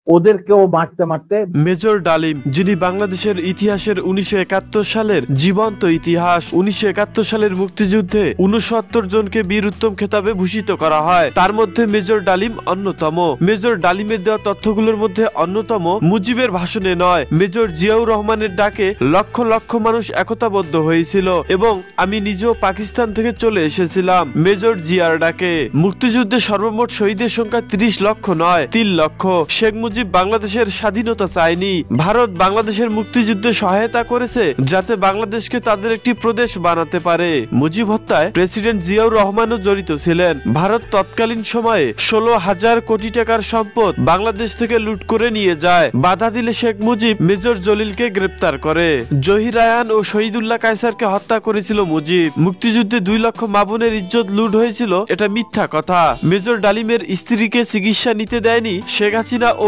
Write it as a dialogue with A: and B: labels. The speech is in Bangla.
A: ওদেরকেও মারতে মারতে।
B: মেজর ডালিম, যিনি বাংলাদেশের ইতিহাসের 1971 সালের জীবন্ত ইতিহাস। 1971 সালের মুক্তিযুদ্ধে 69 জনকে বীর উত্তম খেতাবে ভূষিত করা হয়, তার মধ্যে মেজর ডালিম অন্যতম। মেজর ডালিমের দেওয়া তথ্যগুলোর মধ্যে অন্যতম মুজিবের ভাষণে নয়, মেজর জিয়াউর রহমানের ডাকে লক্ষ লক্ষ মানুষ একতাবদ্ধ হয়েছিল এবং আমি নিজেও পাকিস্তান থেকে চলে এসেছিলাম মেজর জিয়ার ডাকে। মুক্তিযুদ্ধে সর্বমোট শহীদের সংখ্যা 30 লক্ষ নয়, 3 লক্ষ। শেখ মুজিব বাংলাদেশের স্বাধীনতা চায়নি, ভারত বাংলাদেশের মুক্তিযুদ্ধে সহায়তা করেছে যাতে বাংলাদেশকে তাদের একটি প্রদেশ বানাতে পারে। মুজিব হত্যায় প্রেসিডেন্ট জিয়াউর রহমানও জড়িত ছিলেন। ভারত তৎকালীন সময়ে 16,000 কোটি টাকার সম্পদ বাংলাদেশ থেকে লুট করে নিয়ে যায়। বাধা দিলে শেখ মুজিব মেজর জলিলকে গ্রেপ্তার করে। জহির রায়হান ও শহীদুল্লাহ কায়সারকে হত্যা করেছিল মুজিব। মুক্তিযুদ্ধে 2 লক্ষ মা বোনের ইজ্জত লুট হয়েছিল, এটা মিথ্যা কথা। মেজর ডালিমের স্ত্রীকে চিকিৎসা নিতে দেয়নি শেখ হাসিনা ও